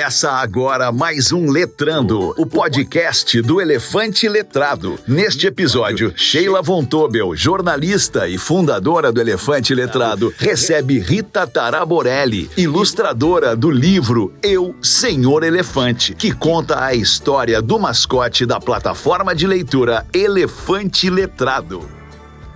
Começa agora mais um Letrando, o podcast do Elefante Letrado. Neste episódio, Sheila Von Tobel, jornalista e fundadora do Elefante Letrado, recebe Rita Taraborelli, ilustradora do livro Eu, Senhor Elefante, que conta a história do mascote da plataforma de leitura Elefante Letrado.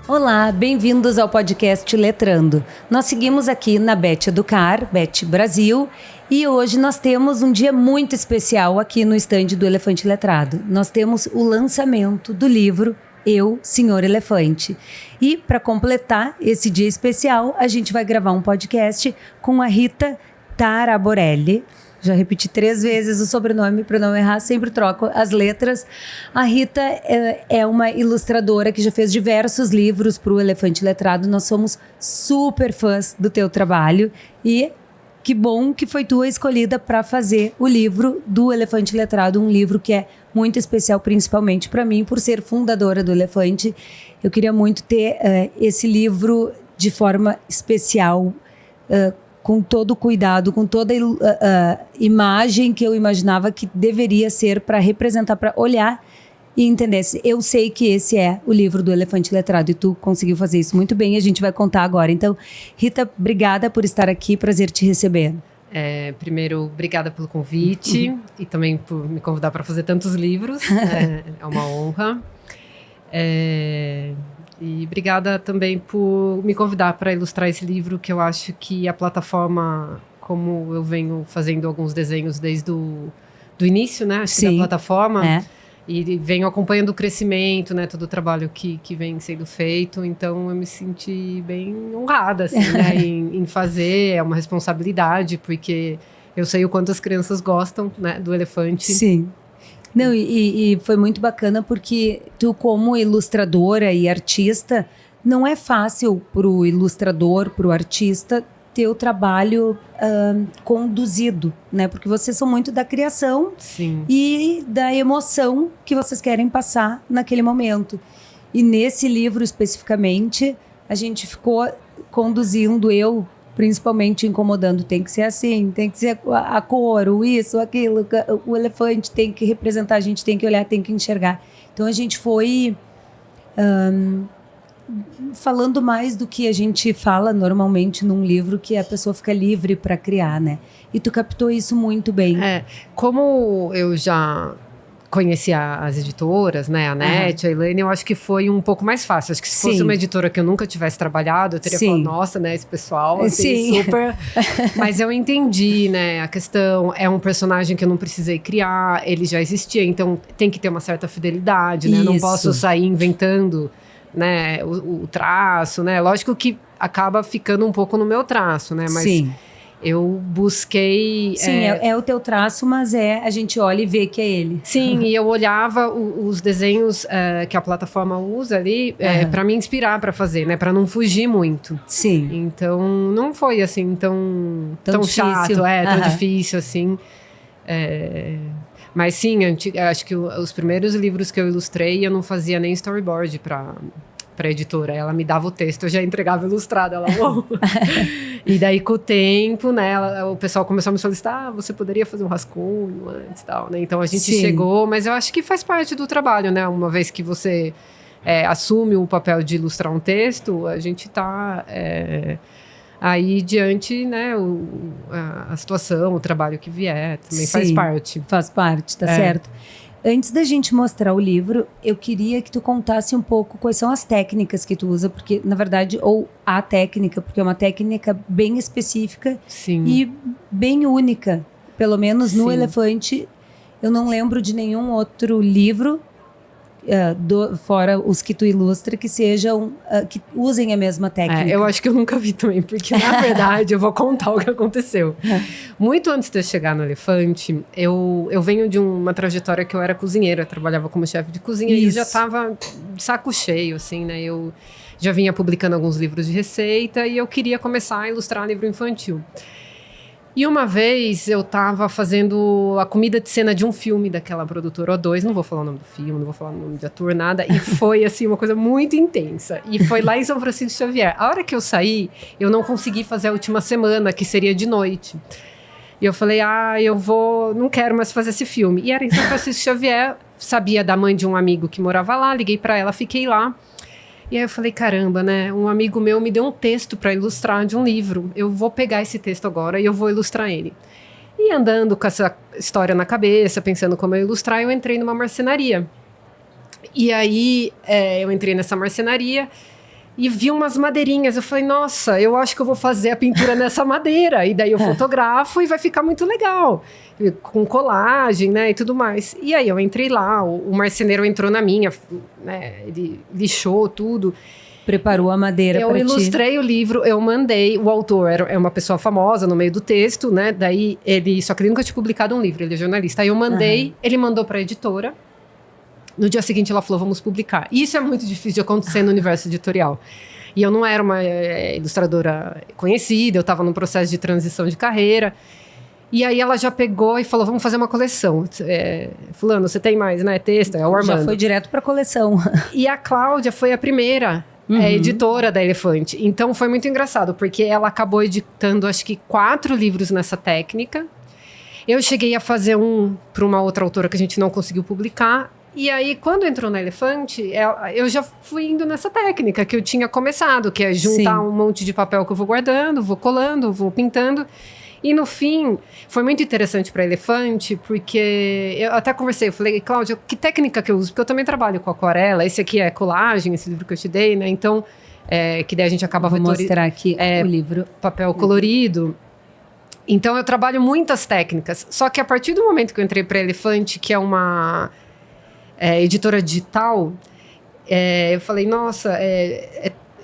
Olá, bem-vindos ao podcast Letrando. Nós seguimos aqui na Bet Educar, Bet Brasil, e hoje nós temos um dia muito especial aqui no estande do Elefante Letrado. Nós temos o lançamento do livro Eu, Senhor Elefante. E para completar esse dia especial, a gente vai gravar um podcast com a Rita Taraborelli. Já repeti 3 vezes o sobrenome para não errar, sempre troco as letras. A Rita é uma ilustradora que já fez diversos livros para o Elefante Letrado. Nós somos super fãs do teu trabalho e que bom que foi tu a escolhida para fazer o livro do Elefante Letrado, um livro que é muito especial, principalmente para mim, por ser fundadora do Elefante. Eu queria muito ter esse livro de forma especial, com todo o cuidado, com toda a imagem que eu imaginava que deveria ser para representar, para olhar e entender. Eu sei que esse é o livro do Elefante Letrado e tu conseguiu fazer isso muito bem e a gente vai contar agora. Então, Rita, obrigada por estar aqui, prazer te receber. Primeiro, obrigada pelo convite e também por me convidar para fazer tantos livros. É uma honra. E obrigada também por me convidar para ilustrar esse livro, que eu acho que a plataforma, como eu venho fazendo alguns desenhos desde do início, né? Acho que da plataforma. E venho acompanhando o crescimento, né? Todo o trabalho que vem sendo feito. Então, eu me senti bem honrada, assim, né? em fazer. É uma responsabilidade, porque eu sei o quanto as crianças gostam, né? Do elefante. Sim. Não, e foi muito bacana porque tu, como ilustradora e artista, não é fácil para o ilustrador, para o artista, ter o trabalho conduzido, né? Porque vocês são muito da criação. Sim. E da emoção que vocês querem passar naquele momento. E nesse livro especificamente, a gente ficou conduzindo, eu principalmente incomodando, tem que ser assim, tem que ser a cor, o isso, aquilo, o elefante tem que representar, a gente tem que olhar, tem que enxergar. Então a gente foi falando mais do que a gente fala normalmente num livro, que a pessoa fica livre para criar, né? E tu captou isso muito bem. Como eu já conhecia as editoras, né, a NET, a Elaine, eu acho que foi um pouco mais fácil. Acho que se fosse uma editora que eu nunca tivesse trabalhado, eu teria falado, nossa, né, esse pessoal, assim, super... Mas eu entendi, né, a questão, é um personagem que eu não precisei criar, ele já existia, então tem que ter uma certa fidelidade, né, não posso sair inventando, né, o traço, né, lógico que acaba ficando um pouco no meu traço, né, mas... Eu busquei... Sim, é o teu traço, mas a gente olha e vê que é ele. Sim, e eu olhava os desenhos que a plataforma usa ali para me inspirar para fazer, né? Para não fugir muito. Sim. Então, não foi assim tão chato, tão difícil assim. Mas sim, acho que os primeiros livros que eu ilustrei, eu não fazia nem storyboard para editora, ela me dava o texto, eu já entregava ilustrado, ela, uou. E daí com o tempo, né, o pessoal começou a me solicitar, você poderia fazer um rascunho antes e tal, né, então a gente chegou, mas eu acho que faz parte do trabalho, né, uma vez que você assume o papel de ilustrar um texto, a gente tá aí diante, né, a situação, o trabalho que vier, também faz parte. Faz parte, tá certo. Antes da gente mostrar o livro, eu queria que tu contasse um pouco quais são as técnicas que tu usa, porque, na verdade, ou a técnica, porque é uma técnica bem específica e bem única. Pelo menos no Elefante, eu não lembro de nenhum outro livro, fora os que tu ilustra, que sejam, que usem a mesma técnica. Eu acho que eu nunca vi também, porque na verdade eu vou contar o que aconteceu. Muito antes de eu chegar no Elefante, eu venho de uma trajetória que eu era cozinheira, trabalhava como chefe de cozinha e eu já estava de saco cheio, assim, né? Eu já vinha publicando alguns livros de receita e eu queria começar a ilustrar livro infantil. E uma vez eu tava fazendo a comida de cena de um filme daquela produtora O2, não vou falar o nome do filme, não vou falar o nome de ator, nada, e foi assim uma coisa muito intensa. E foi lá em São Francisco Xavier. A hora que eu saí, eu não consegui fazer a última semana, que seria de noite. E eu falei, não quero mais fazer esse filme. E era em São Francisco Xavier, sabia da mãe de um amigo que morava lá, liguei pra ela, fiquei lá. E aí eu falei, caramba, né? Um amigo meu me deu um texto pra ilustrar de um livro. Eu vou pegar esse texto agora e eu vou ilustrar ele. E andando com essa história na cabeça, pensando como eu ilustrar, eu entrei numa marcenaria. E aí eu entrei nessa marcenaria e vi umas madeirinhas. Eu falei, nossa, eu acho que eu vou fazer a pintura nessa madeira. E daí eu fotografo e vai ficar muito legal. Com colagem, né, e tudo mais. E aí eu entrei lá, o marceneiro entrou na minha, né, ele lixou tudo. Preparou a madeira para ti. Eu ilustrei o livro, eu mandei, o autor é uma pessoa famosa no meio do texto, né, daí só que ele nunca tinha publicado um livro, ele é jornalista. Aí eu mandei, ele mandou para a editora. No dia seguinte ela falou, vamos publicar. E isso é muito difícil de acontecer no universo editorial. E eu não era uma ilustradora conhecida, eu estava num processo de transição de carreira. E aí ela já pegou e falou, vamos fazer uma coleção. Fulano, você tem mais, né, texto? É o Armando. Já foi direto para a coleção. E a Cláudia foi a primeira editora da Elefante. Então foi muito engraçado, porque ela acabou editando, acho que 4 livros nessa técnica. Eu cheguei a fazer um para uma outra autora que a gente não conseguiu publicar. E aí, quando entrou na Elefante, eu já fui indo nessa técnica que eu tinha começado, que é juntar um monte de papel que eu vou guardando, vou colando, vou pintando. E no fim, foi muito interessante para Elefante, porque eu até conversei, eu falei, Cláudia, que técnica que eu uso? Porque eu também trabalho com aquarela, esse aqui é colagem, esse livro que eu te dei, né? Então, que daí a gente acaba... Vou mostrar aqui o livro. Papel colorido. Então, eu trabalho muitas técnicas. Só que a partir do momento que eu entrei para Elefante, que é uma editora digital, eu falei, nossa,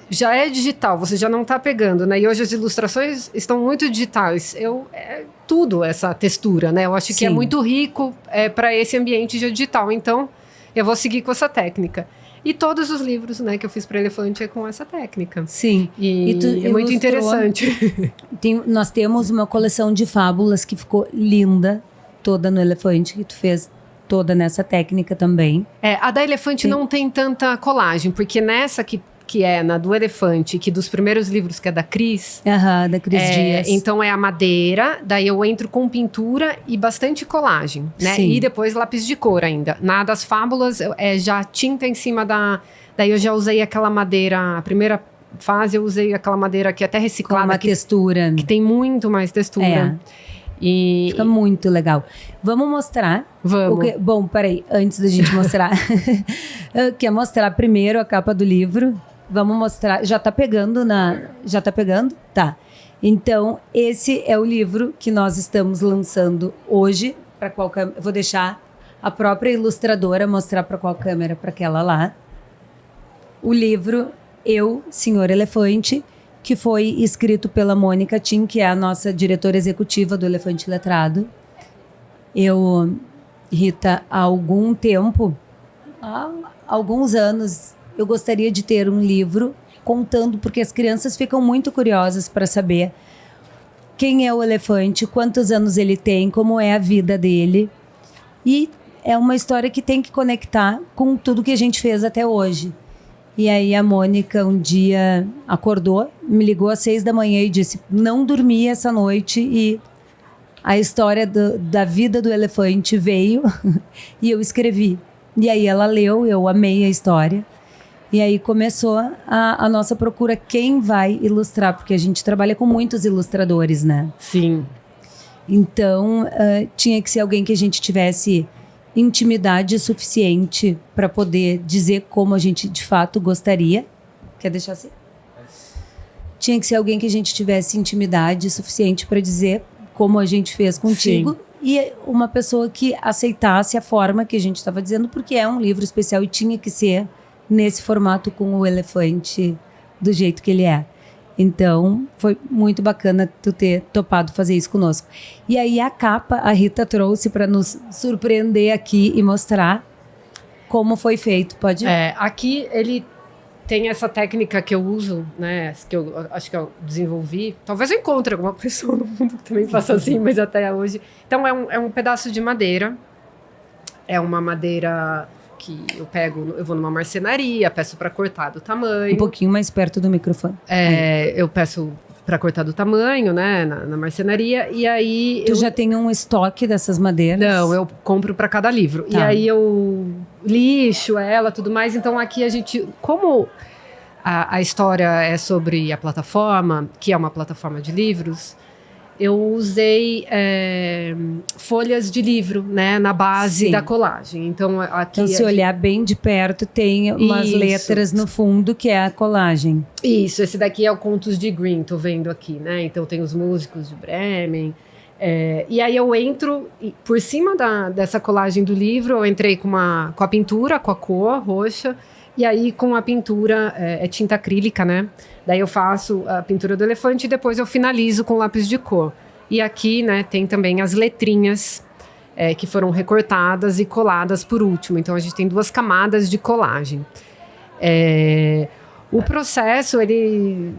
já é digital, você já não está pegando, né? E hoje as ilustrações estão muito digitais. Tudo essa textura, né? Eu acho que é muito rico para esse ambiente digital. Então, eu vou seguir com essa técnica. E todos os livros, né, que eu fiz para Elefante é com essa técnica. Sim. E é muito interessante. Nós temos uma coleção de fábulas que ficou linda, toda no Elefante, que tu fez toda nessa técnica também. A da Elefante não tem tanta colagem, porque nessa que é na do Elefante, que dos primeiros livros, que é da Cris. Da Cris Dias. Então é a madeira, daí eu entro com pintura e bastante colagem, né? Sim. E depois lápis de cor ainda. Na das fábulas, já tinta em cima da... Daí eu já usei aquela madeira, a primeira fase eu usei aquela madeira que é até reciclada. Com uma textura. Que tem muito mais textura. Fica muito legal. Vamos mostrar? Vamos. Bom, peraí, antes da gente mostrar. Quer mostrar primeiro a capa do livro? Vamos mostrar. Já tá pegando? Já tá pegando? Tá. Então, esse é o livro que nós estamos lançando hoje. Para qual câmera? Vou deixar a própria ilustradora mostrar para qual câmera? Para aquela lá. O livro Eu, Senhor Elefante, que foi escrito pela Mônica Tim, que é a nossa diretora executiva do Elefante Letrado. Rita, há algum tempo, há alguns anos, eu gostaria de ter um livro contando, porque as crianças ficam muito curiosas para saber quem é o elefante, quantos anos ele tem, como é a vida dele. E é uma história que tem que conectar com tudo que a gente fez até hoje. E aí a Mônica um dia acordou, me ligou às 6 da manhã e disse, não dormi essa noite e a história da vida do elefante veio e eu escrevi. E aí ela leu, eu amei a história. E aí começou a nossa procura, quem vai ilustrar, porque a gente trabalha com muitos ilustradores, né? Sim. Então, tinha que ser alguém que a gente tivesse intimidade suficiente para poder dizer como a gente de fato gostaria. Quer deixar assim? Tinha que ser alguém que a gente tivesse intimidade suficiente para dizer como a gente fez contigo. Sim. E uma pessoa que aceitasse a forma que a gente estava dizendo, porque é um livro especial e tinha que ser nesse formato com o elefante do jeito que ele é. Então, foi muito bacana tu ter topado fazer isso conosco. E aí a capa a Rita trouxe para nos surpreender aqui e mostrar como foi feito. Pode? Aqui ele tem essa técnica que eu uso, né? Que eu acho que eu desenvolvi. Talvez eu encontre alguma pessoa no mundo que também faça assim, mas até hoje. Então é um pedaço de madeira. É uma madeira que eu vou numa marcenaria, peço para cortar do tamanho. Um pouquinho mais perto do microfone. Eu peço para cortar do tamanho, né, na marcenaria, e aí... Tu já tem um estoque dessas madeiras? Não, eu compro para cada livro. Tá. E aí eu lixo ela, tudo mais. Então aqui a gente... Como a história é sobre a plataforma, que é uma plataforma de livros, eu usei folhas de livro, né, na base da colagem. Então aqui... Então, se olhar bem de perto, tem umas letras no fundo, que é a colagem. Isso, esse daqui é o Contos de Green, tô vendo aqui, né? Então tem os músicos de Bremen. E aí eu entro, por cima dessa colagem do livro, eu entrei com a pintura, com a cor roxa, e aí com a pintura, é tinta acrílica, né? Daí eu faço a pintura do elefante e depois eu finalizo com lápis de cor. E aqui, né, tem também as letrinhas que foram recortadas e coladas por último. Então a gente tem 2 camadas de colagem. O processo, ele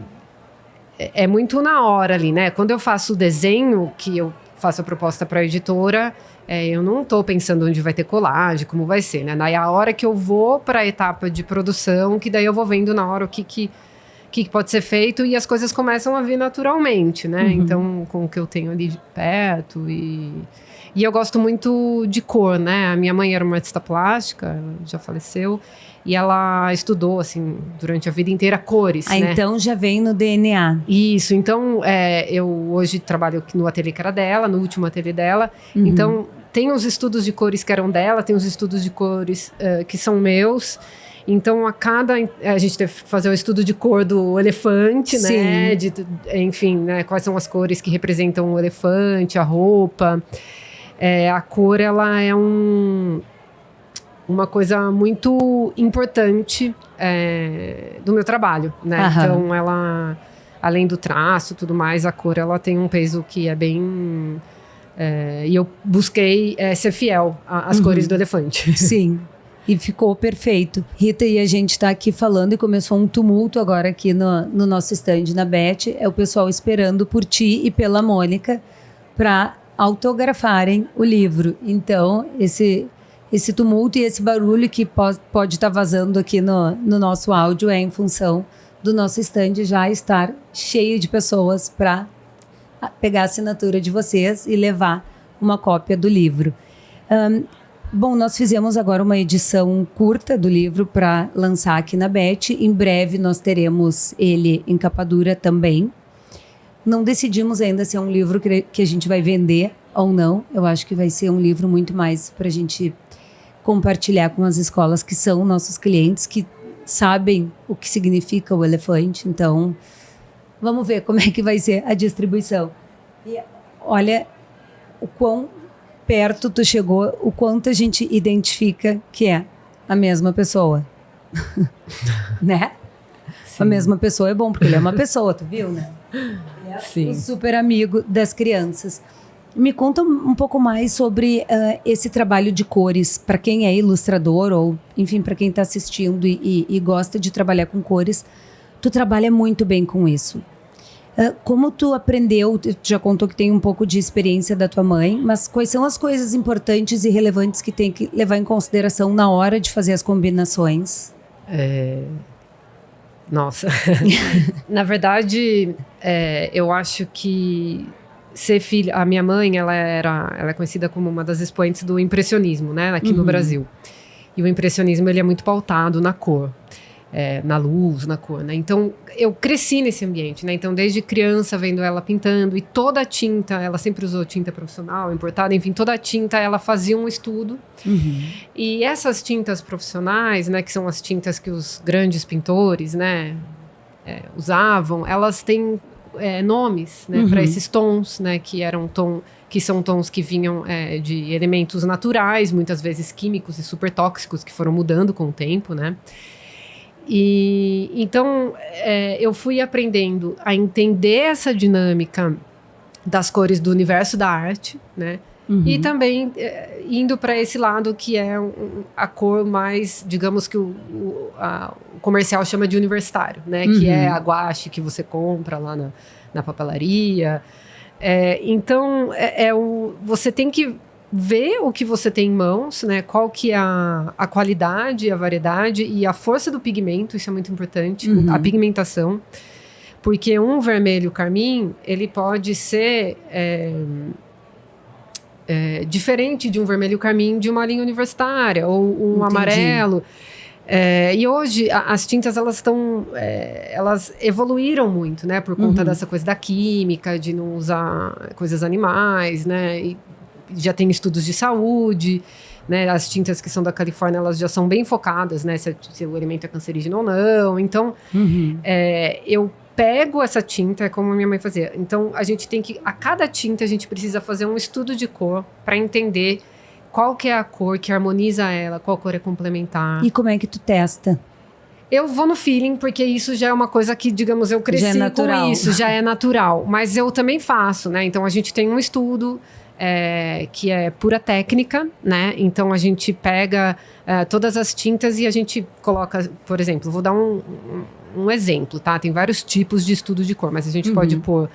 é muito na hora ali, né? Quando eu faço o desenho, que eu faço a proposta para a editora, eu não estou pensando onde vai ter colagem, como vai ser, né? Daí a hora que eu vou para a etapa de produção, que daí eu vou vendo na hora o que pode ser feito, e as coisas começam a vir naturalmente, né? Então, com o que eu tenho ali de perto, e eu gosto muito de cor, né? A minha mãe era uma artista plástica, ela já faleceu, e ela estudou, assim, durante a vida inteira cores, né? Então já vem no DNA. Isso, então eu hoje trabalho no ateliê que era dela, no último ateliê dela, então tem os estudos de cores que eram dela, tem os estudos de cores que são meus. Então, a gente teve que fazer o estudo de cor do elefante, Sim. né? Enfim, né? Quais são as cores que representam o elefante, a roupa. A cor, ela é uma coisa muito importante do meu trabalho, né? Então, ela, além do traço e tudo mais, a cor, ela tem um peso que é bem... e eu busquei ser fiel às cores do elefante. Sim. E ficou perfeito. Rita, e a gente está aqui falando e começou um tumulto agora aqui no nosso stand na Beth. É o pessoal esperando por ti e pela Mônica para autografarem o livro. Então, esse tumulto e esse barulho que pode estar vazando aqui no nosso áudio é em função do nosso stand já estar cheio de pessoas para pegar a assinatura de vocês e levar uma cópia do livro. Bom, nós fizemos agora uma edição curta do livro para lançar aqui na Beth. Em breve nós teremos ele em capa dura também. Não decidimos ainda se é um livro que a gente vai vender ou não. Eu acho que vai ser um livro muito mais para a gente compartilhar com as escolas que são nossos clientes, que sabem o que significa o elefante. Então, vamos ver como é que vai ser a distribuição. E olha o quão perto tu chegou, o quanto a gente identifica que é a mesma pessoa. Né? Sim. A mesma pessoa é bom, porque ele é uma pessoa, tu viu, né? Ele é Sim. um super amigo das crianças. Me conta um pouco mais sobre esse trabalho de cores, para quem é ilustrador ou, enfim, para quem está assistindo e gosta de trabalhar com cores. Tu trabalha muito bem com isso. Como tu aprendeu, tu já contou que tem um pouco de experiência da tua mãe, mas quais são as coisas importantes e relevantes que tem que levar em consideração na hora de fazer as combinações? Nossa, na verdade, eu acho que ser filha... A minha mãe, ela é conhecida como uma das expoentes do impressionismo, né, aqui no Brasil. E o impressionismo, ele é muito pautado na cor. Na luz, na cor, né? Então, eu cresci nesse ambiente, né? Então, desde criança, vendo ela pintando, e toda a tinta, ela sempre usou tinta profissional, importada, enfim, toda a tinta, ela fazia um estudo. E essas tintas profissionais, né, que são as tintas que os grandes pintores, né, usavam, elas têm nomes, né, para esses tons, né, que são tons que vinham de elementos naturais, muitas vezes químicos e super tóxicos, que foram mudando com o tempo, né? E então eu fui aprendendo a entender essa dinâmica das cores do universo da arte, né? E também indo para esse lado que é a cor mais, digamos que o comercial chama de universitário, né? Que é a guache que você compra lá na papelaria. Então você tem que ver o que você tem em mãos, né? Qual que é a qualidade, a variedade e a força do pigmento, isso é muito importante, a pigmentação, Porque um vermelho carmim, ele pode ser diferente de um vermelho carmim de uma linha universitária, ou um Entendi. amarelo. E hoje as tintas elas evoluíram muito, né? Por conta dessa coisa da química, de não usar coisas animais, né? E já tem estudos de saúde, né? As tintas que são da Califórnia, elas já são bem focadas, né? Se o alimento é cancerígeno ou não. Então, eu pego essa tinta, como a minha mãe fazia. Então, a cada tinta a gente precisa fazer um estudo de cor para entender qual que é a cor que harmoniza ela, qual cor é complementar. E como é que tu testa? Eu vou no feeling, porque isso já é uma coisa que, digamos, eu cresci com isso, já é natural. Mas eu também faço, né? Então, a gente tem um estudo que é pura técnica, né? Então, a gente pega todas as tintas e a gente coloca, por exemplo, vou dar um exemplo, tá? Tem vários tipos de estudo de cor, mas a gente pode pôr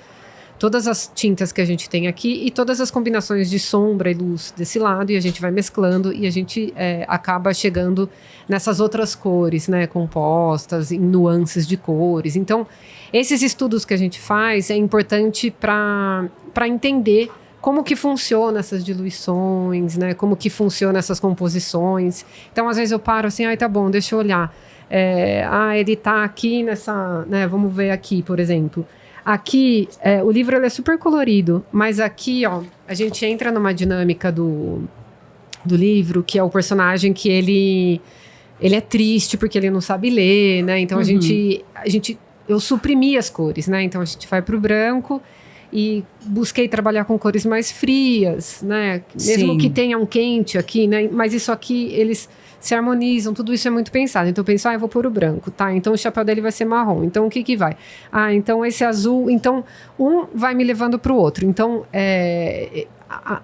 todas as tintas que a gente tem aqui e todas as combinações de sombra e luz desse lado, e a gente vai mesclando e a gente acaba chegando nessas outras cores, né, compostas, em nuances de cores. Então, esses estudos que a gente faz é importante para entender como que funciona essas diluições, né, como que funciona essas composições. Então, às vezes eu paro assim, tá bom, deixa eu olhar. Ele tá aqui nessa, né, vamos ver aqui, por exemplo. Aqui, o livro ele é super colorido, mas aqui, ó, a gente entra numa dinâmica do livro, que é o personagem que ele é triste porque ele não sabe ler, né? Então, eu suprimi as cores, né? Então, a gente vai pro branco e busquei trabalhar com cores mais frias, né? Mesmo que tenha um quente aqui, né? Mas isso aqui, eles se harmonizam, tudo isso é muito pensado. Então eu penso, eu vou pôr o branco, tá? Então o chapéu dele vai ser marrom. Então o que vai? Então esse azul. Então um vai me levando para o outro. Então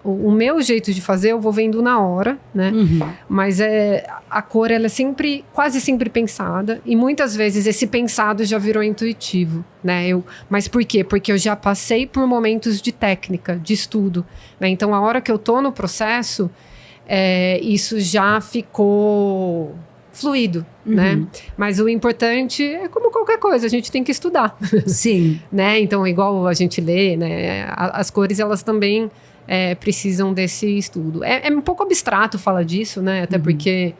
o meu jeito de fazer eu vou vendo na hora, né? Mas a cor ela é quase sempre pensada, e muitas vezes esse pensado já virou intuitivo, né? Mas por quê? Porque eu já passei por momentos de técnica, de estudo, né? Então a hora que eu tô no processo, isso já ficou fluido, né? Mas o importante é como qualquer coisa, a gente tem que estudar. Sim. Né? Então, igual a gente lê, né? As cores, elas também precisam desse estudo. É um pouco abstrato falar disso, né? Até porque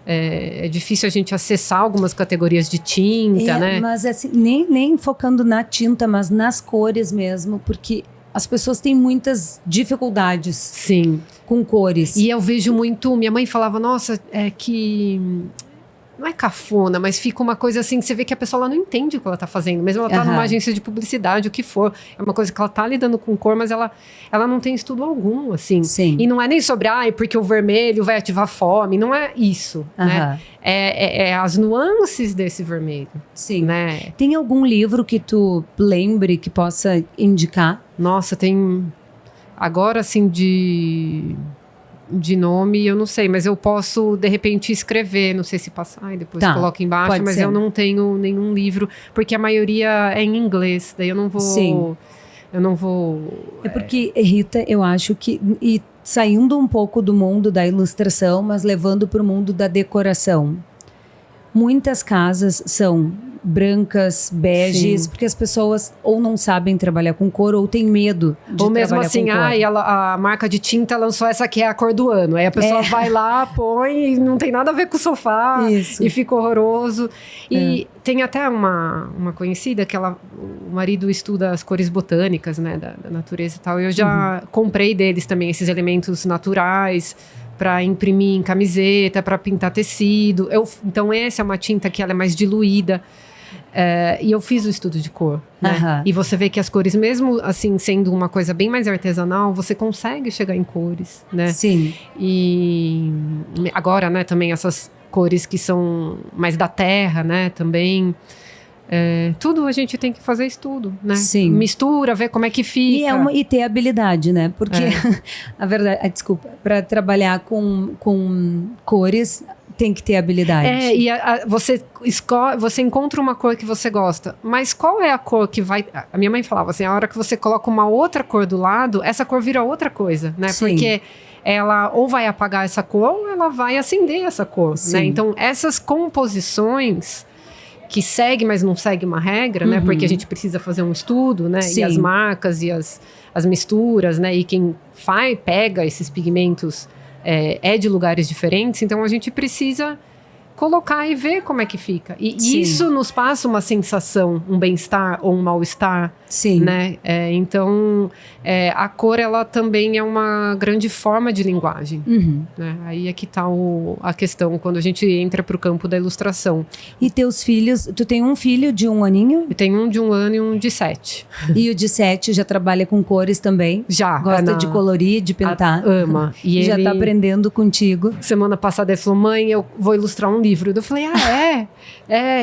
é difícil a gente acessar algumas categorias de tinta, né? Mas assim, nem focando na tinta, mas nas cores mesmo, porque as pessoas têm muitas dificuldades. Sim. Com cores. E eu vejo muito... Minha mãe falava, nossa, que... Não é cafona, mas fica uma coisa assim, que você vê que a pessoa ela não entende o que ela tá fazendo. Mesmo ela tá numa agência de publicidade, o que for. É uma coisa que ela tá lidando com cor, mas ela não tem estudo algum, assim. Sim. E não é nem sobre, porque o vermelho vai ativar fome. Não é isso, né? É as nuances desse vermelho. Sim. Né? Tem algum livro que tu lembre que possa indicar? Nossa, tem... Agora, assim, de nome, eu não sei, mas eu posso, de repente, escrever, não sei se passar e depois coloco embaixo, mas eu não tenho nenhum livro, porque a maioria é em inglês, daí eu não vou... Sim. Eu não vou... É porque, Rita, eu acho que... E saindo um pouco do mundo da ilustração, mas levando para o mundo da decoração. Muitas casas são brancas, beges, porque as pessoas ou não sabem trabalhar com cor ou têm medo de ou mesmo trabalhar assim, com cor. A marca de tinta lançou essa que é a cor do ano. Aí a pessoa vai lá, põe e não tem nada a ver com o sofá. Isso. E fica horroroso. E tem até uma conhecida que o marido estuda as cores botânicas, né, da natureza e tal. Eu já comprei deles também esses elementos naturais para imprimir em camiseta, para pintar tecido. Então essa é uma tinta que ela é mais diluída. E eu fiz o estudo de cor, né? E você vê que as cores, mesmo assim, sendo uma coisa bem mais artesanal, você consegue chegar em cores, né? Sim. E agora, né, também essas cores que são mais da terra, né, também... tudo a gente tem que fazer estudo, né? Sim. Mistura, ver como é que fica. E ter habilidade, né? Porque, a verdade, desculpa, para trabalhar com cores... Tem que ter habilidade. E você encontra uma cor que você gosta, mas qual é a cor que vai... A minha mãe falava assim, a hora que você coloca uma outra cor do lado, essa cor vira outra coisa, né? Sim. Porque ela ou vai apagar essa cor ou ela vai acender essa cor, né? Então, essas composições que segue, mas não segue uma regra, né? Porque a gente precisa fazer um estudo, né? Sim. E as marcas e as misturas, né? E quem pega esses pigmentos é de lugares diferentes, então a gente precisa colocar e ver como é que fica. E Sim. isso nos passa uma sensação, um bem-estar ou um mal-estar. Sim. Né? Então, a cor, ela também é uma grande forma de linguagem. Né? Aí é que tá a questão, quando a gente entra pro campo da ilustração. E teus filhos, tu tem um filho de 1 aninho? Eu tenho um de 1 ano e um de 7. E o de 7 já trabalha com cores também? Já. Gosta de colorir, de pintar? Ama. E já tá aprendendo contigo? Semana passada ele falou, mãe, eu vou ilustrar um livro. Eu falei,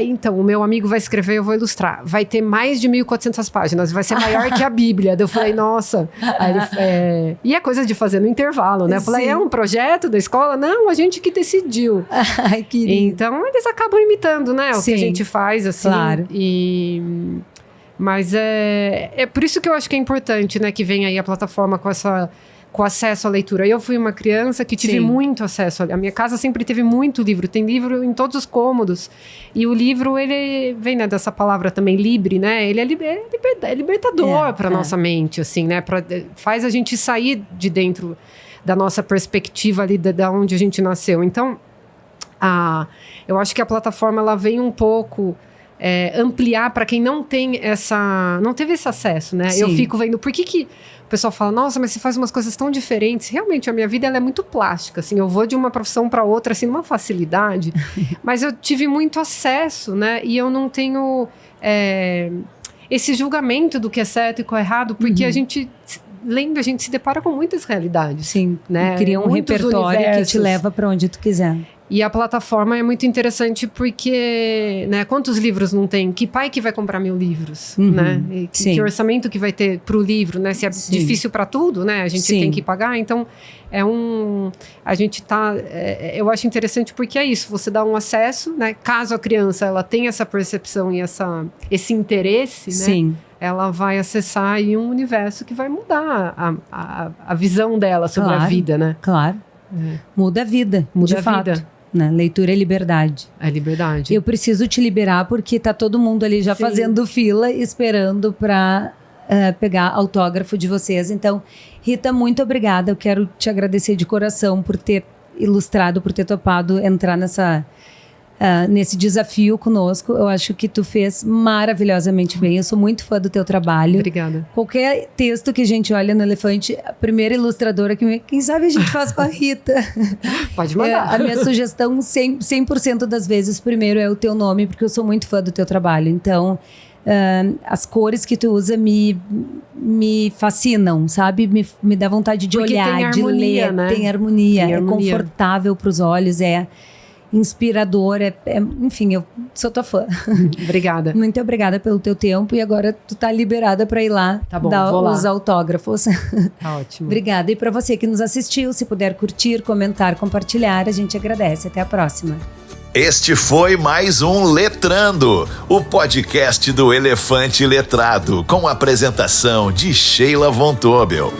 então, o meu amigo vai escrever, eu vou ilustrar. Vai ter mais de 1.400 páginas, vai ser maior que a Bíblia. Eu falei, nossa. Aí ele, e é coisa de fazer no intervalo, né? Eu falei, é um projeto da escola? Não, a gente que decidiu. Ai, que lindo. Então, eles acabam imitando, né? O que a gente faz, assim. Claro. Mas é por isso que eu acho que é importante, né? Que vem aí a plataforma com acesso à leitura. Eu fui uma criança que tive muito acesso. A minha casa sempre teve muito livro. Tem livro em todos os cômodos. E o livro, ele vem, né, dessa palavra também, libre, né? Ele é libertador para nossa mente, assim, né? Faz a gente sair de dentro da nossa perspectiva ali, da onde a gente nasceu. Então, eu acho que a plataforma, ela vem um pouco ampliar para quem não teve esse acesso, né? Sim. Eu fico vendo, por que o pessoal fala, nossa, mas você faz umas coisas tão diferentes. Realmente, a minha vida, ela é muito plástica, assim, eu vou de uma profissão para outra, assim, numa facilidade, mas eu tive muito acesso, né? E eu não tenho esse julgamento do que é certo e que é errado, porque a gente se depara com muitas realidades. Sim, né? Cria um Muitos repertório universos. que te leva para onde tu quiser. E a plataforma é muito interessante porque, né, quantos livros não tem? Que pai que vai comprar 1.000 livros, né? E que orçamento que vai ter para o livro, né? Se é difícil para tudo, né? A gente tem que pagar. Então, a gente tá... eu acho interessante porque é isso. Você dá um acesso, né? Caso a criança ela tenha essa percepção e esse interesse, né? Ela vai acessar aí um universo que vai mudar a visão dela sobre a vida, né? Claro. Muda a vida, Muda de a fato. vida. Né? Leitura é liberdade. É liberdade. Eu preciso te liberar porque tá todo mundo ali já fazendo fila, esperando para pegar autógrafo de vocês. Então, Rita, muito obrigada. Eu quero te agradecer de coração por ter ilustrado, por ter topado entrar nesse desafio conosco. Eu acho que tu fez maravilhosamente bem. Eu sou muito fã do teu trabalho. Obrigada. Qualquer texto que a gente olha no Elefante, a primeira ilustradora quem sabe a gente faz com a Rita. Pode mandar. A minha sugestão 100% das vezes, primeiro é o teu nome, porque eu sou muito fã do teu trabalho. Então, as cores que tu usa me fascinam, sabe? Me dá vontade de porque olhar, tem harmonia, de ler. né? Tem harmonia, Tem harmonia. É confortável para os olhos, inspirador, enfim, eu sou tua fã. Obrigada. Muito obrigada pelo teu tempo e agora tu tá liberada para ir lá dar os autógrafos. Tá ótimo. Obrigada. E para você que nos assistiu, se puder curtir, comentar, compartilhar, a gente agradece. Até a próxima. Este foi mais um Letrando, o podcast do Elefante Letrado, com a apresentação de Sheila Von Tobel.